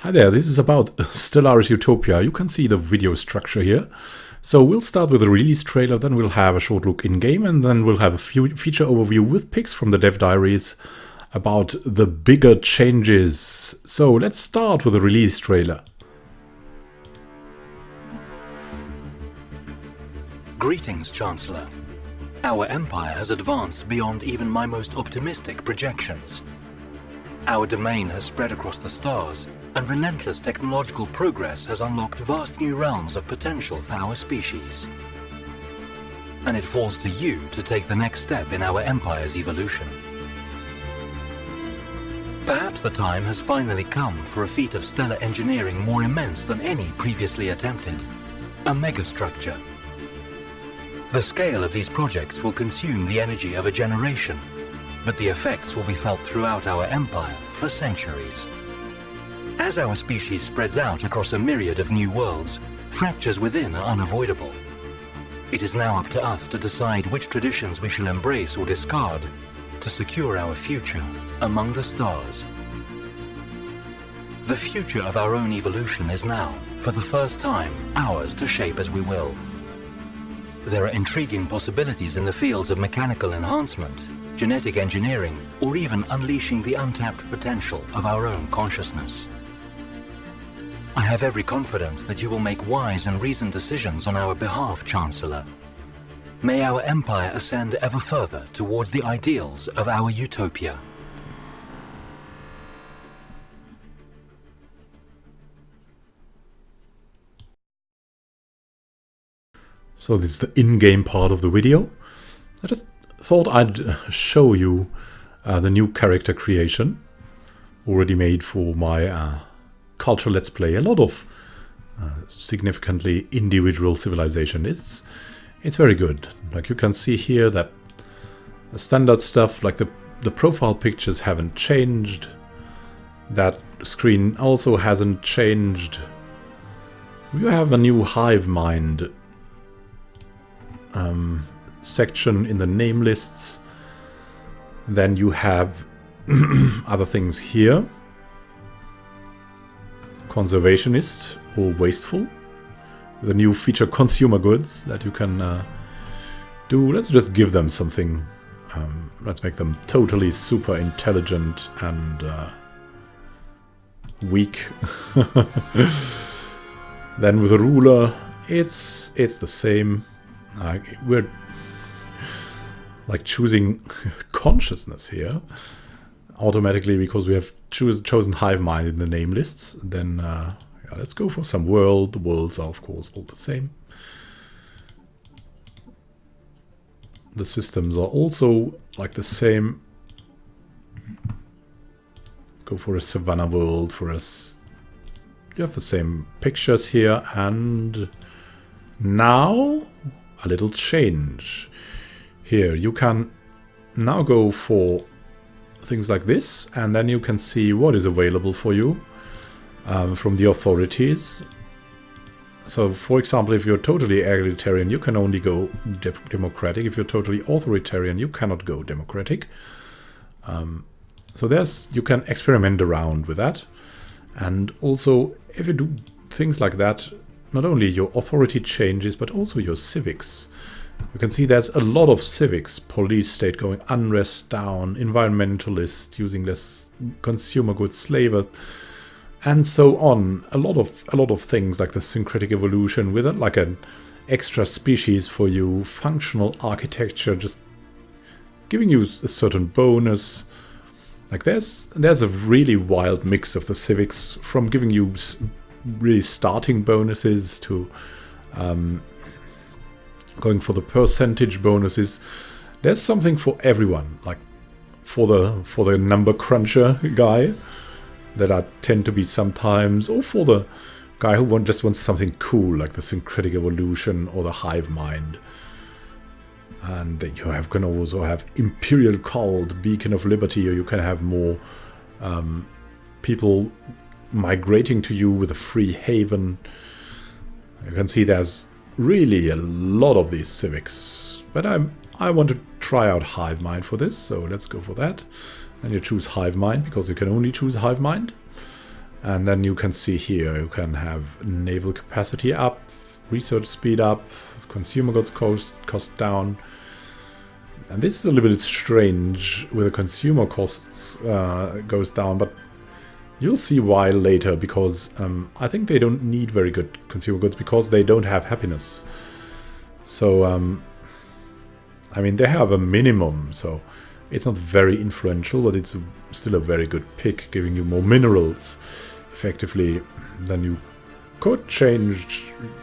Hi there, this is about Stellaris Utopia. You can see the video structure here. So we'll start with the release trailer, then we'll have a short look in-game, and then we'll have a feature overview with pics from the dev diaries about the bigger changes. So let's start with the release trailer. Greetings, Chancellor. Our empire has advanced beyond even my most optimistic projections. Our domain has spread across the stars, and relentless technological progress has unlocked vast new realms of potential for our species. And it falls to you to take the next step in our empire's evolution. Perhaps the time has finally come for a feat of stellar engineering more immense than any previously attempted. A megastructure. The scale of these projects will consume the energy of a generation, but the effects will be felt throughout our empire for centuries. As our species spreads out across a myriad of new worlds, fractures within are unavoidable. It is now up to us to decide which traditions we shall embrace or discard to secure our future among the stars. The future of our own evolution is now, for the first time, ours to shape as we will. There are intriguing possibilities in the fields of mechanical enhancement, genetic engineering, or even unleashing the untapped potential of our own consciousness. I have every confidence that you will make wise and reasoned decisions on our behalf, Chancellor. May our empire ascend ever further towards the ideals of our utopia. So this is the in-game part of the video. I just thought I'd show you the new character creation already made for my culture let's play. A lot of significantly individual civilization. It's very good. Like you can see here that the standard stuff, like the profile pictures haven't changed. That screen also hasn't changed. You have a new hive mind section in the name lists. Then you have other things here. Conservationist or wasteful. The new feature consumer goods that you can do. Let's just give them something. Let's make them totally super intelligent and weak. Then with a ruler, it's the same. We're like choosing consciousness here automatically because we have chosen hive mind in the name lists. Then yeah, let's go for some world. The worlds are of course all the same. The systems are also like the same. Go for a savanna world. For us, you have the same pictures here, and now a little change. Here you can now go for things like this, and then you can see what is available for you from the authorities. So for example, if you're totally egalitarian, you can only go democratic. If you're totally authoritarian, you cannot go democratic. So you can experiment around with that. And also, if you do things like that, not only your authority changes, but also your civics. You can see there's a lot of civics. Police state going unrest down, environmentalist using less consumer goods, slaver, and so on. A lot of things like the syncretic evolution with it, like an extra species for you, functional architecture, just giving you a certain bonus. Like there's a really wild mix of the civics, from giving you really starting bonuses to going for the percentage bonuses. There's something for everyone, like for the number cruncher guy that I tend to be sometimes, or for the guy who just wants something cool like the syncretic evolution or the hive mind. And then you can also have imperial cult, beacon of liberty, or you can have more people migrating to you with a free haven. You can see there's really a lot of these civics, but I want to try out hive mind for this, so let's go for that. And you choose hive mind because you can only choose hive mind. And then you can see here, you can have naval capacity up, research speed up, consumer goods cost down. And this is a little bit strange with the consumer costs goes down, but you'll see why later, because I think they don't need very good consumer goods because they don't have happiness. So, I mean, they have a minimum, so it's not very influential, but it's still a very good pick, giving you more minerals. Effectively, then you could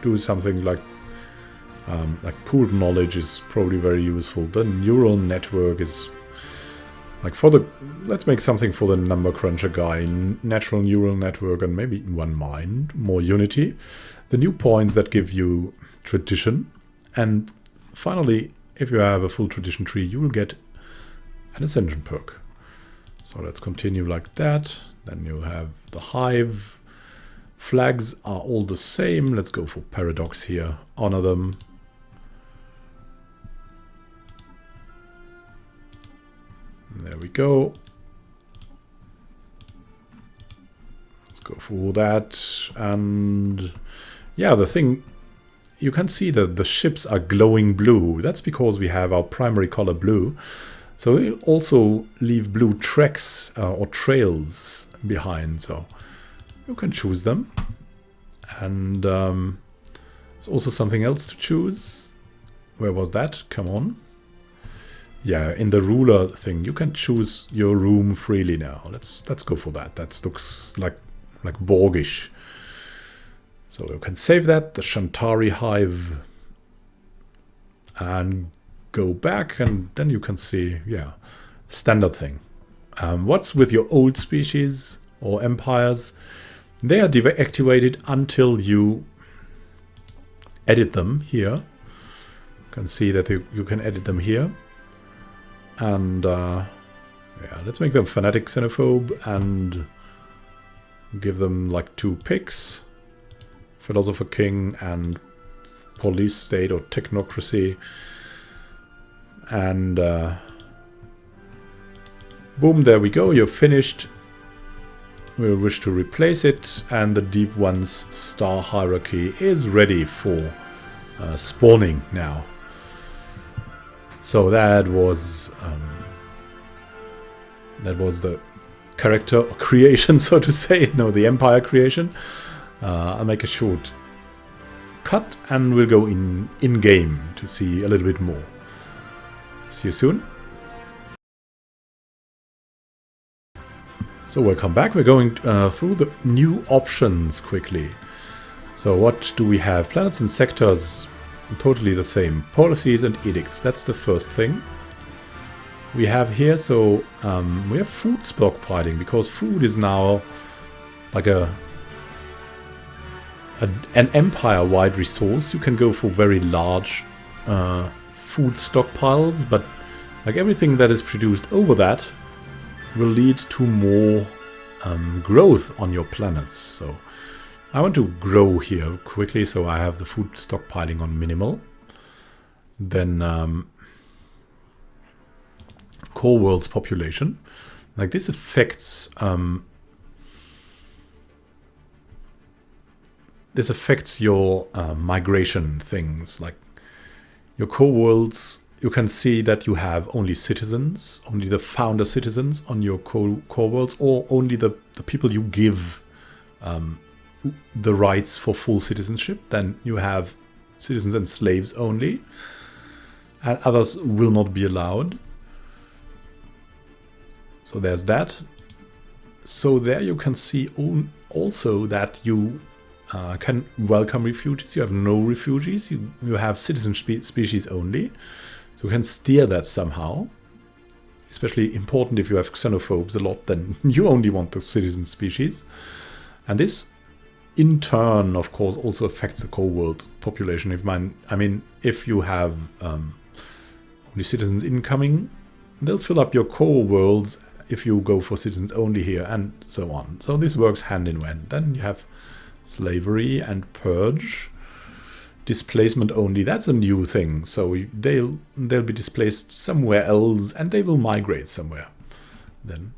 do something like pooled knowledge is probably very useful. The neural network is like let's make something for the number cruncher guy. Natural neural network and maybe one mind, more unity. The new points that give you tradition. And finally, if you have a full tradition tree, you will get an ascension perk. So let's continue like that. Then you have the hive. Flags are all the same. Let's go for paradox here. Honor them. There we go. Let's go for that. And yeah, the thing, you can see that the ships are glowing blue. That's because we have our primary color blue. So they'll also leave blue tracks or trails behind. So you can choose them. And there's also something else to choose. Where was that? Come on. Yeah, in the ruler thing, you can choose your room freely now. Let's go for that. That looks like Borgish. So you can save that, the Shantari hive, and go back, and then you can see, yeah, standard thing. What's with your old species or empires? They are deactivated until you edit them here. You can see that you can edit them here. And yeah, let's make them fanatic xenophobe and give them like 2 picks. Philosopher King and police state or technocracy. And boom, there we go, you're finished. We'll wish to replace it, and the Deep One's star hierarchy is ready for spawning now. So that was the character creation, so to say. No, the empire creation. I'll make a short cut, and we'll go in game to see a little bit more. See you soon. So welcome back. We're going through the new options quickly. So what do we have? Planets and sectors, totally the same. Policies and edicts, that's the first thing. We have here, so we have food stockpiling, because food is now like an empire-wide resource. You can go for very large food stockpiles, but like everything that is produced over that will lead to more growth on your planets. So I want to grow here quickly, so I have the food stockpiling on minimal. Then core world's population. Like this affects your migration things. Like your core worlds, you can see that you have only citizens, only the founder citizens on your core worlds, or only the people you give the rights for full citizenship. Then you have citizens and slaves only, and others will not be allowed. So there's that. So there you can see also that you can welcome refugees. You have no refugees. You have citizen species only. So you can steer that somehow. Especially important if you have xenophobes a lot, then you only want the citizen species. And this, in turn, of course, also affects the core world population. If you have only citizens incoming, they'll fill up your core worlds if you go for citizens only here, and so on. So this works hand in hand. Then you have slavery and purge. Displacement only, that's a new thing. So they'll be displaced somewhere else, and they will migrate somewhere then.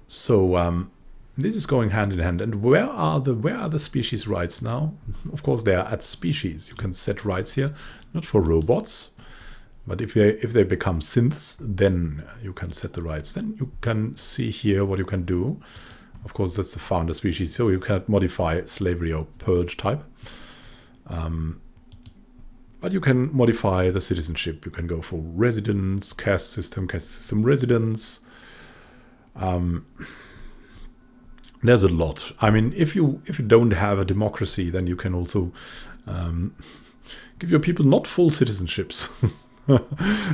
So this is going hand in hand. And where are the species rights now? Of course, they are at species. You can set rights here, not for robots, but if they become synths, then you can set the rights. Then you can see here what you can do. Of course, that's the founder species, so you cannot modify slavery or purge type. But you can modify the citizenship. You can go for residence, caste system residence. There's a lot. I mean, if you don't have a democracy, then you can also give your people not full citizenships.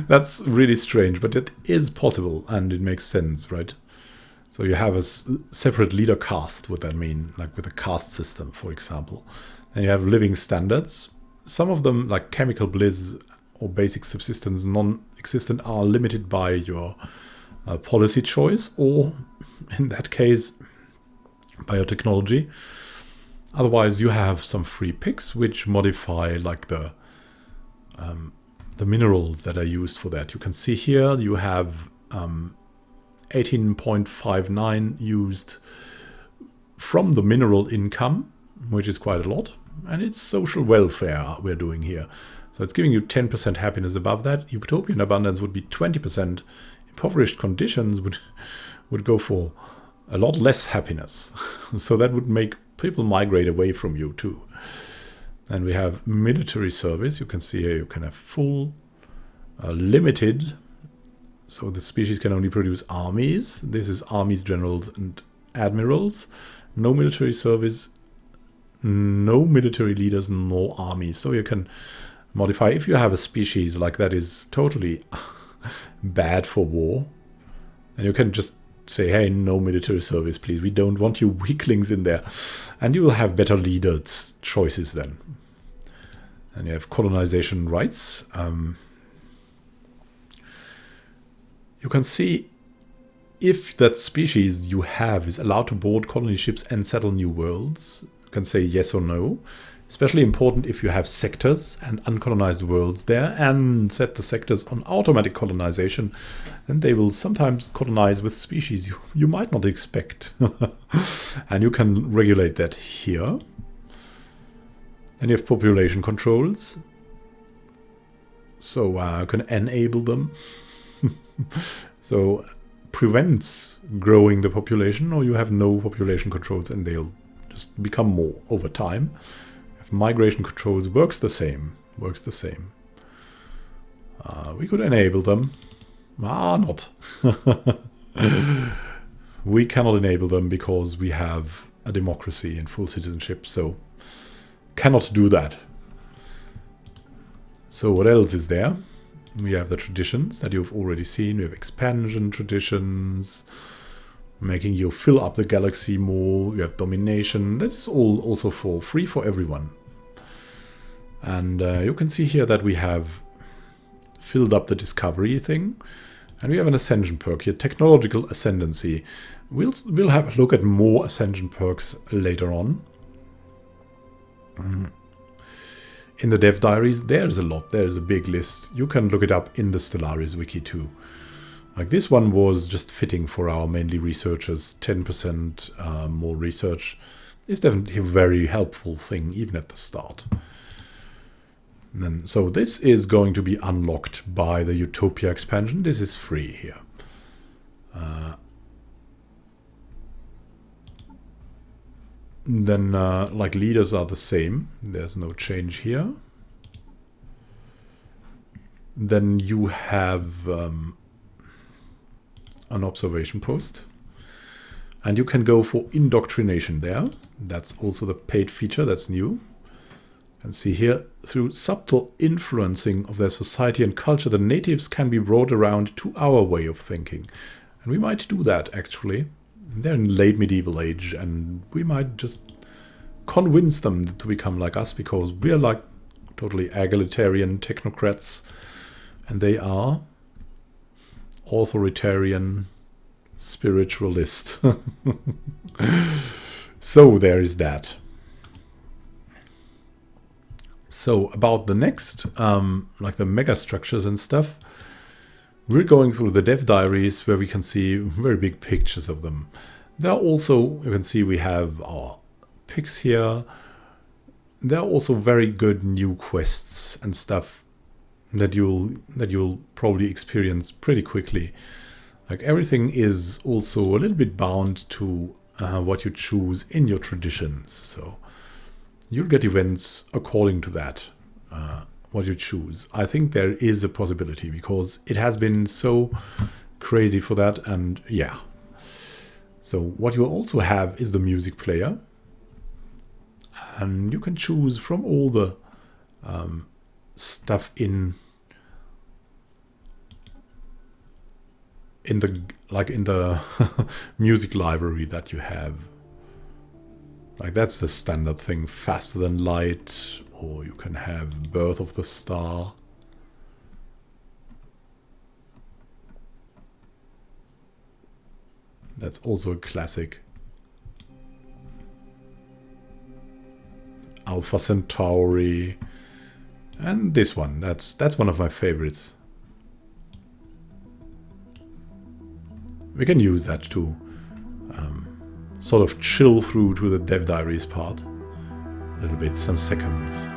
That's really strange, but it is possible, and it makes sense, right? So you have a separate leader caste, what that mean, like with a caste system, for example. Then you have living standards. Some of them, like chemical bliss or basic subsistence, non-existent, are limited by your policy choice, or in that case, biotechnology. Otherwise, you have some free picks which modify like the minerals that are used for that. You can see here you have 18.59 used from the mineral income, which is quite a lot, and it's social welfare we're doing here. So it's giving you 10% happiness above that. Utopian abundance would be 20%. Impoverished conditions would go for a lot less happiness. So that would make people migrate away from you too. And we have military service. You can see here you can have full, limited. So the species can only produce armies. This is armies, generals, and admirals. No military service, no military leaders, no armies. So you can modify. If you have a species like that is totally bad for war, and you can just say, hey, no military service, please. We don't want you weaklings in there. And you will have better leaders' choices then. And you have colonization rights. You can see if that species you have is allowed to board colony ships and settle new worlds. You can say yes or no. Especially important if you have sectors and uncolonized worlds there, and set the sectors on automatic colonization. And they will sometimes colonize with species you might not expect. And you can regulate that here. And you have population controls. So you can enable them. So prevents growing the population, or you have no population controls and they'll just become more over time. If migration controls works the same. We could enable them. Not. We cannot enable them because we have a democracy and full citizenship, so cannot do that. So what else is there? We have the traditions that you've already seen. We have expansion traditions, making you fill up the galaxy more. You have domination. This is all also for free for everyone. And you can see here that we have filled up the discovery thing. And we have an ascension perk here, technological ascendancy. We'll have a look at more ascension perks later on. In the dev diaries, there's a lot. There's a big list. You can look it up in the Stellaris wiki too. Like this one was just fitting for our mainly researchers. 10% more research is definitely a very helpful thing, even at the start. And then, so this is going to be unlocked by the Utopia expansion. This is free here. Then, like leaders are the same. There's no change here. Then you have an observation post. And you can go for indoctrination there. That's also the paid feature. That's new. You can see here, through subtle influencing of their society and culture, the natives can be brought around to our way of thinking. And we might do that, actually. They're in late medieval age, and we might just convince them to become like us, because we're like totally egalitarian technocrats, and they are authoritarian spiritualist. So there is that. So about the next, like the mega structures and stuff, we're going through the dev diaries where we can see very big pictures of them. There are also, you can see we have our picks here. There are also very good new quests and stuff that you'll probably experience pretty quickly. Like everything is also a little bit bound to what you choose in your traditions. So you'll get events according to that, what you choose. I think there is a possibility because it has been so crazy for that. And yeah. So what you also have is the music player. And you can choose from all the stuff in the music library that you have. Like that's the standard thing, Faster Than Light, or you can have Birth of the Star. That's also a classic. Alpha Centauri. And this one, that's one of my favorites. We can use that to sort of chill through to the Dev Diaries part. A little bit, some seconds.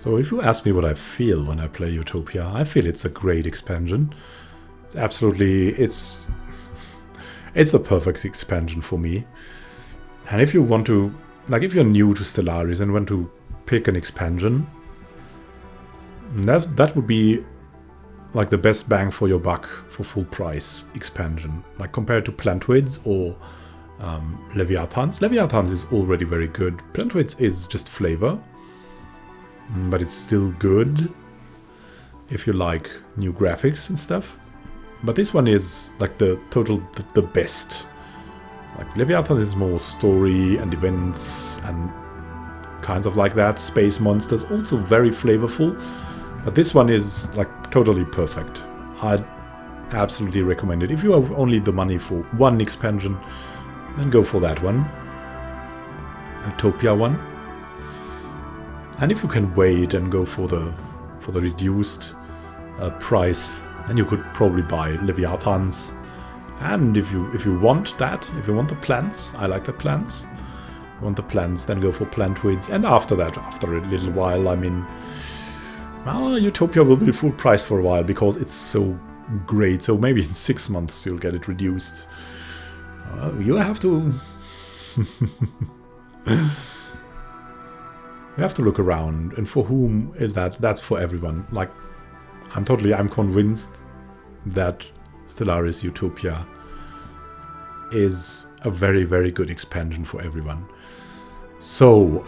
So if you ask me what I feel when I play Utopia, I feel it's a great expansion. It's absolutely, it's the perfect expansion for me. And if you want to, like if you're new to Stellaris and want to pick an expansion, that would be like the best bang for your buck for full price expansion. Like compared to Plantoids or Leviathans. Leviathans is already very good. Plantoids is just flavor. But it's still good if you like new graphics and stuff. But this one is like the best. Like Leviathan is more story and events and kinds of like that. Space monsters, also very flavorful. But this one is like totally perfect. I'd absolutely recommend it. If you have only the money for one expansion, then go for that one. Utopia one. And if you can wait and go for the reduced price, then you could probably buy Leviathans. And if you want that, if you want the plants, I like the plants. If you want the plants, then go for Plantoids. And after that, after a little while, I mean, well, Utopia will be full price for a while because it's so great. So maybe in 6 months you'll get it reduced. You have to. You have to look around, and for whom is that? That's for everyone. Like, I'm convinced that Stellaris Utopia is a very, very good expansion for everyone. So,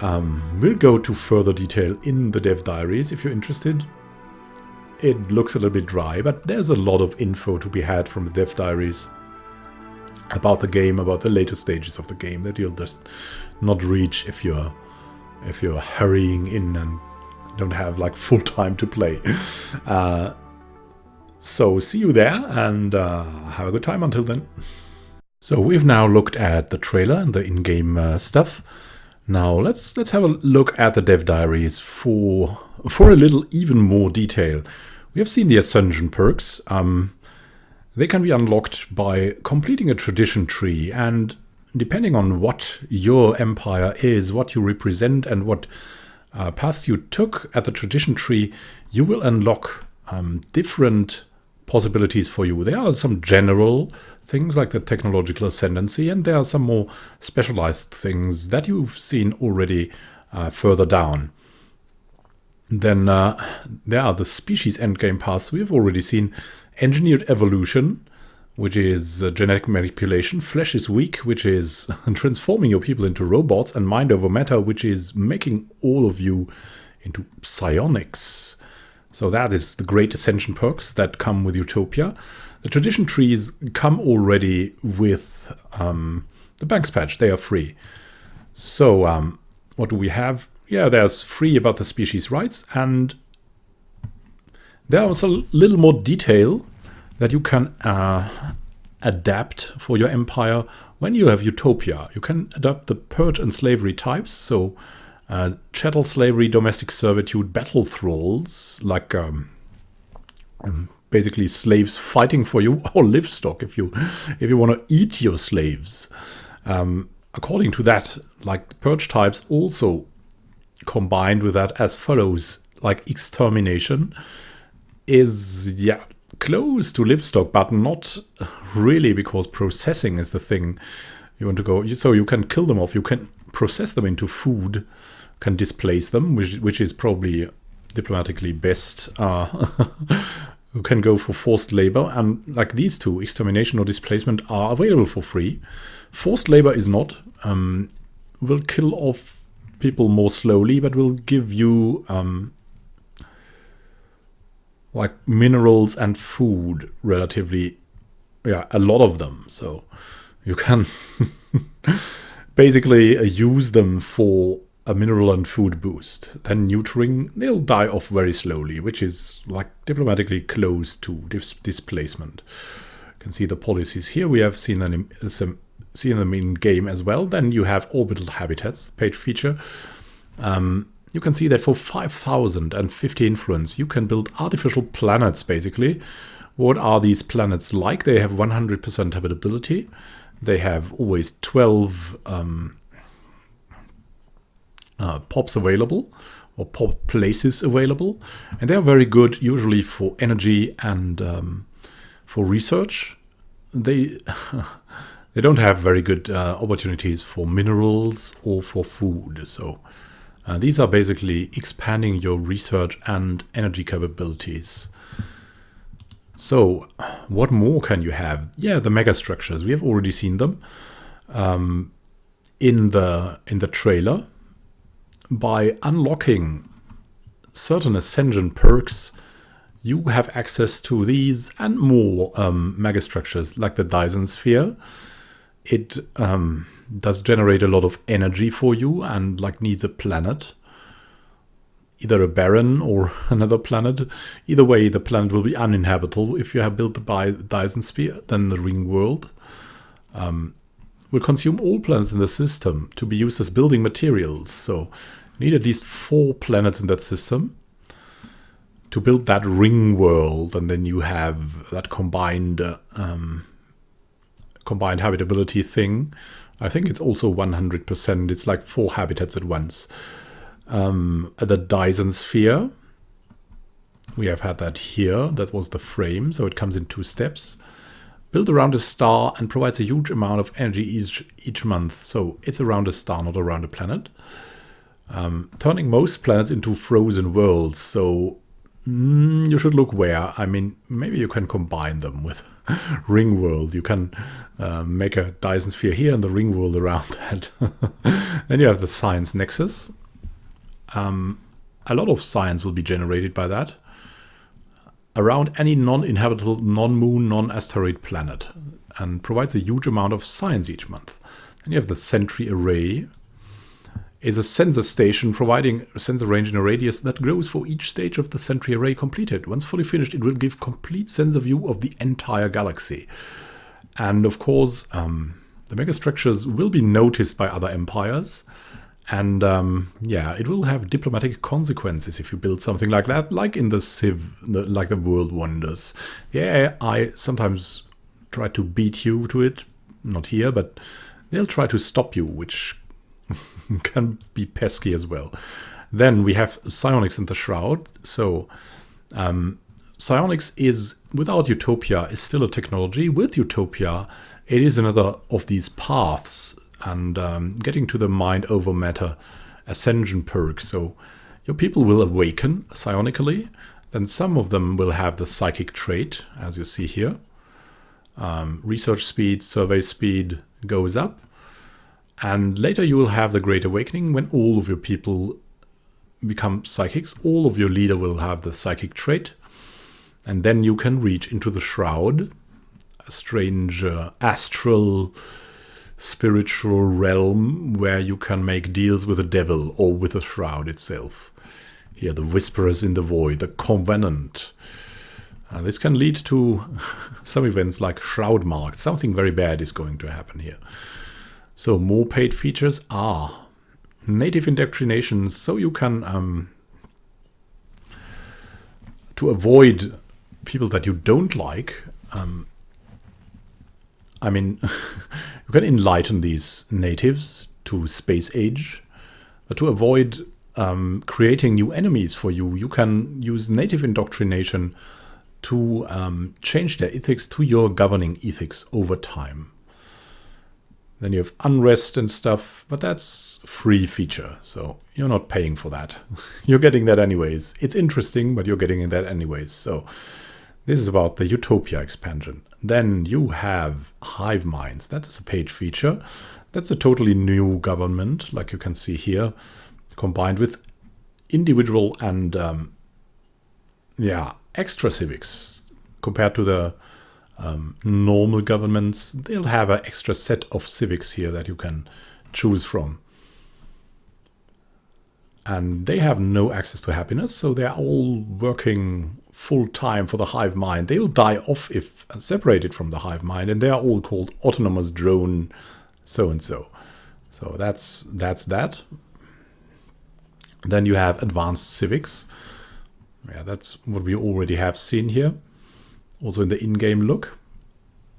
we'll go to further detail in the Dev Diaries if you're interested. It looks a little bit dry, but there's a lot of info to be had from the Dev Diaries about the game, about the later stages of the game that you'll just not reach if you're hurrying in and don't have like full time to play. So see you there and have a good time until then. So we've now looked at the trailer and the in-game stuff. Now let's have a look at the Dev Diaries for a little even more detail. We have seen the Ascension perks. They can be unlocked by completing a tradition tree, and depending on what your empire is, what you represent, and what paths you took at the tradition tree, you will unlock different possibilities for you. There are some general things like the technological ascendancy, and there are some more specialized things that you've seen already further down. Then there are the species endgame paths. We've already seen engineered evolution, which is genetic manipulation. Flesh is weak, which is transforming your people into robots, and mind over matter, which is making all of you into psionics. So that is the great ascension perks that come with Utopia. The tradition trees come already with the Banks patch. They are free. So what do we have? Yeah, there's free about the species rights, and there was a little more detail that you can adapt for your empire when you have Utopia. You can adapt the purge and slavery types, so chattel slavery, domestic servitude, battle thralls, like basically slaves fighting for you, or livestock if you want to eat your slaves. According to that, like the purge types also combined with that as follows, like extermination is close to livestock, but not really, because processing is the thing you want to go. So you can kill them off, you can process them into food, can displace them, which is probably diplomatically best. You can go for forced labor, and like these two, extermination or displacement, are available for free. Forced labor is not. Will kill off people more slowly, but will give you like minerals and food relatively, a lot of them. So you can basically use them for a mineral and food boost. Then neutering, they'll die off very slowly, which is like diplomatically close to displacement. You can see the policies here. We have seen them in game as well. Then you have orbital habitats, page feature. You can see that for 5,050 influence, you can build artificial planets, basically. What are these planets like? They have 100% habitability. They have always 12 pops available, or pop places available. And they are very good, usually for energy and for research. They don't have very good opportunities for minerals or for food. So these are basically expanding your research and energy capabilities. So what more can you have? Yeah, the megastructures. We have already seen them in the trailer. By unlocking certain ascension perks, you have access to these and more megastructures, like the Dyson Sphere. It does generate a lot of energy for you and like needs a planet, either a barren or another planet. Either way, the planet will be uninhabitable if you have built the Dyson Sphere. Then the ring world will consume all planets in the system to be used as building materials. So you need at least 4 planets in that system to build that ring world, and then you have that combined habitability thing. I think it's also 100%. It's like 4 habitats at once. The Dyson Sphere, we have had that here. That was the frame, so it comes in 2 steps. Built around a star and provides a huge amount of energy each month. So it's around a star, not around a planet. Turning most planets into frozen worlds. So you should look where. I mean, maybe you can combine them with ring world. You can make a Dyson Sphere here and the ring world around that. Then you have the science nexus. A lot of science will be generated by that around any non-inhabitable, non-moon, non-asteroid planet, and provides a huge amount of science each month. Then you have the Sentry Array. Is a sensor station providing a sensor range in a radius that grows for each stage of the Sentry Array completed. Once fully finished, it will give complete sensor view of the entire galaxy. And of course, the megastructures will be noticed by other empires. And it will have diplomatic consequences if you build something like that, like in the Civ, like the World Wonders. Yeah, I sometimes try to beat you to it, not here, but they'll try to stop you, which can be pesky as well. Then we have psionics and the Shroud. So psionics is, without Utopia, is still a technology. With Utopia, it is another of these paths, and getting to the mind over matter ascension perk. So your people will awaken psionically. Then some of them will have the psychic trait, as you see here. Research speed, survey speed goes up. And later you will have the Great Awakening when all of your people become psychics. All of your leader will have the psychic trait. And then you can reach into the Shroud. a strange astral spiritual realm where you can make deals with the devil or with the shroud itself. Here, the Whisperers in the Void, the Covenant. This can lead to some events like Shroud Marks. Something very bad is going to happen here. So more paid features are native indoctrinations, so you can, to avoid people that you don't like, I mean, you can enlighten these natives to space age, but to avoid creating new enemies for you, you can use native indoctrination to change their ethics to your governing ethics over time. Then you have unrest and stuff, but that's free feature, so you're not paying for that. You're getting that anyways. It's interesting, but you're getting that anyways. So this is about the Utopia expansion. Then you have Hive Minds. That's a paid feature. That's a totally new government, like you can see here, combined with individual and extra civics. Compared to the normal governments, they'll have an extra set of civics here that you can choose from. And they have no access to happiness, so they're all working full-time for the Hive Mind. They'll die off if separated from the Hive Mind, and they are all called autonomous drone so-and-so. So that's that. Then you have advanced civics. Yeah, that's what we already have seen here. Also in the in-game look.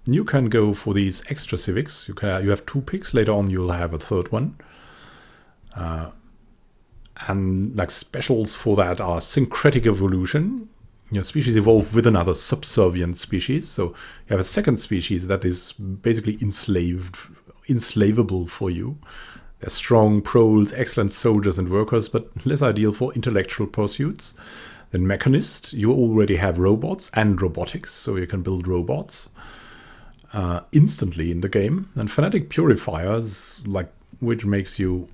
You can go for these extra civics. You have 2 picks. Later on you'll have a third one. And like specials for that are syncretic evolution. Your species evolve with another subservient species. So you have a second species that is basically enslavable for you. They're strong proles, excellent soldiers and workers, but less ideal for intellectual pursuits. Then Mechanist, you already have robots and robotics, so you can build robots instantly in the game. And Fanatic Purifiers, which makes you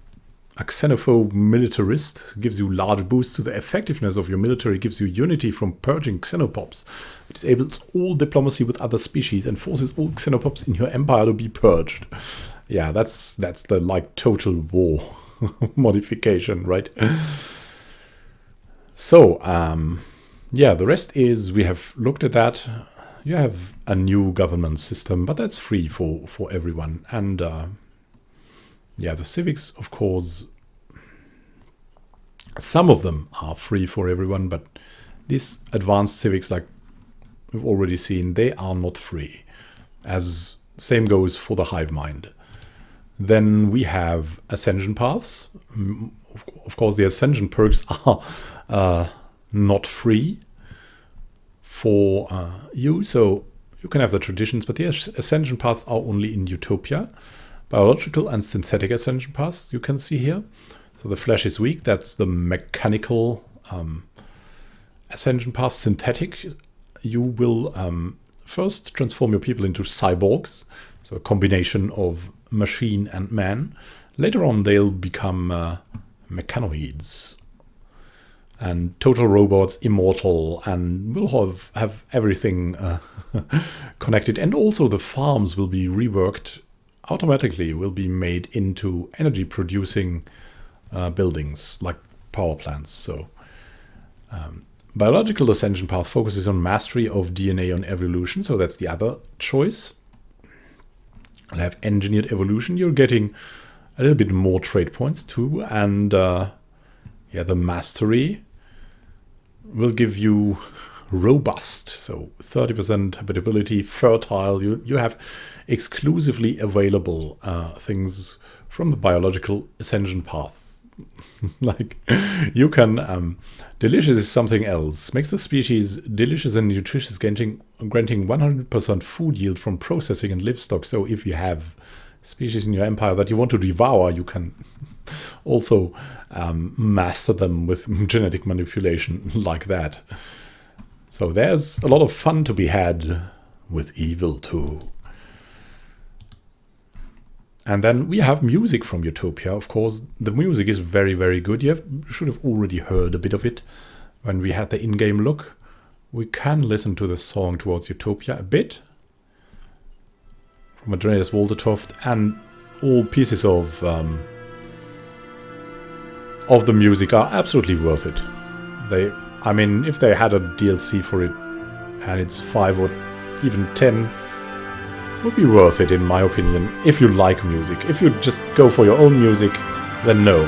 a xenophobe militarist, gives you large boosts to the effectiveness of your military, gives you unity from purging xenopops. It disables all diplomacy with other species and forces all xenopops in your empire to be purged. Yeah, that's the total war modification, right? So, the rest is, we have looked at that. You have a new government system, but that's free for everyone. And the civics, of course, some of them are free for everyone, but these advanced civics, like we've already seen, they are not free. As same goes for the Hive Mind. Then we have ascension paths. Of course, the ascension perks are not free for you, so you can have the traditions, but the ascension paths are only in Utopia. Biological and synthetic ascension paths you can see here. So the flesh is weak, that's the mechanical ascension path. Synthetic, you will first transform your people into cyborgs, so a combination of machine and man. Later on they'll become mechanoids and total robots, immortal, and will have everything connected. And also the farms will be reworked automatically, will be made into energy producing buildings like power plants. So biological ascension path focuses on mastery of DNA on evolution, so that's the other choice. I have engineered evolution. You're getting a little bit more trade points too, and the mastery will give you robust, so 30% habitability, fertile. You have exclusively available things from the biological ascension path. Like you can delicious is something else. Makes the species delicious and nutritious, granting 100% food yield from processing and livestock. So if you have species in your empire that you want to devour, you can also master them with genetic manipulation like that. So there's a lot of fun to be had with evil too. And then we have music from Utopia. Of course, the music is very, very good. You should have already heard a bit of it when we had the in-game look. We can listen to the song Towards Utopia a bit. from Andreas Waldertoft, and all pieces of the music are absolutely worth it. I mean, if they had a DLC for it, and it's 5 or even 10, would be worth it in my opinion, if you like music. If you just go for your own music, then no.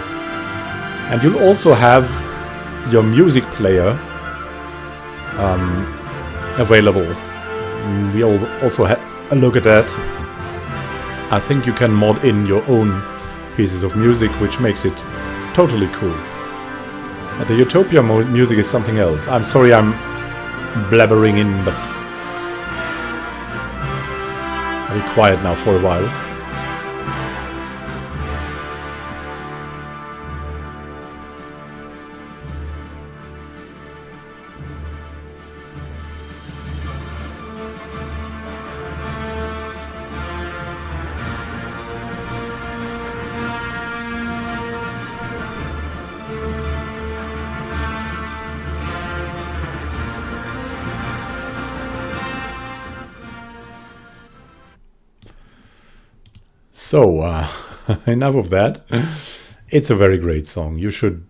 And you'll also have your music player available. We also had a look at that. I think you can mod in your own pieces of music, which makes it totally cool. But the Utopia music is something else. I'm sorry I'm blabbering in, but I'll be quiet now for a while. So, enough of that. It's a very great song. You should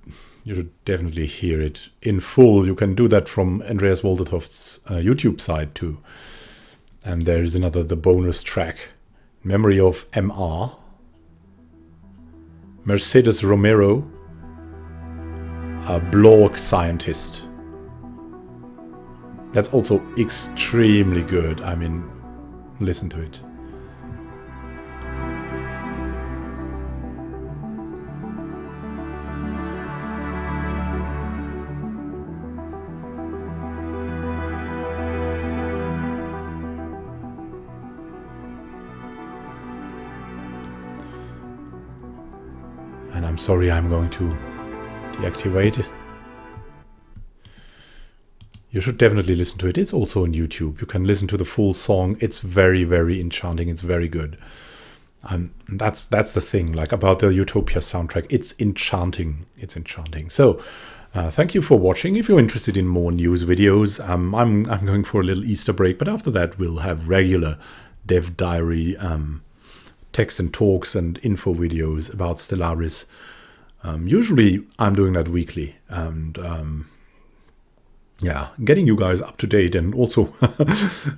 definitely hear it in full. You can do that from Andreas Waldertoft's YouTube side too. And there is the bonus track, Memory of MR, Mercedes Romero, a Blork scientist. That's also extremely good. I mean, listen to it. And I'm sorry, I'm going to deactivate it. You should definitely listen to it. It's also on YouTube. You can listen to the full song. It's very, very enchanting. It's very good. That's the thing, like, about the Utopia soundtrack. It's enchanting. It's enchanting. So, thank you for watching. If you're interested in more news videos, I'm going for a little Easter break, but after that we'll have regular Dev Diary text and talks and info videos about Stellaris. Usually I'm doing that weekly, and yeah, getting you guys up to date, and also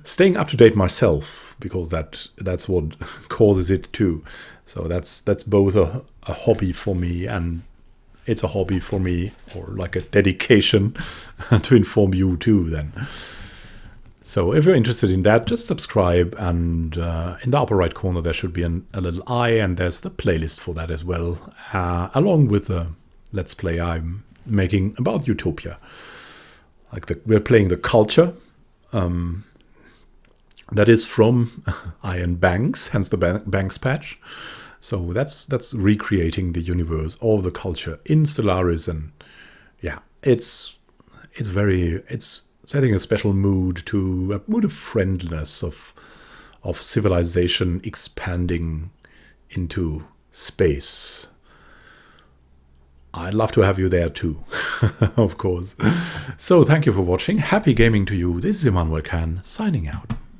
staying up to date myself, because that's what causes it too. So that's both a hobby for me, and it's a hobby for me, or like a dedication to inform you too then. So if you're interested in that, just subscribe, and in the upper right corner there should be a little eye, and there's the playlist for that as well, along with the Let's Play I'm making about Utopia. Like we're playing the culture, that is from Iron Banks, hence the Banks patch. So that's recreating the universe of the culture in Stellaris, and yeah, it's setting a special mood, to a mood of friendliness, of civilization expanding into space. I'd love to have you there too, of course. So thank you for watching. Happy gaming to you. This is Immanuel Khan signing out.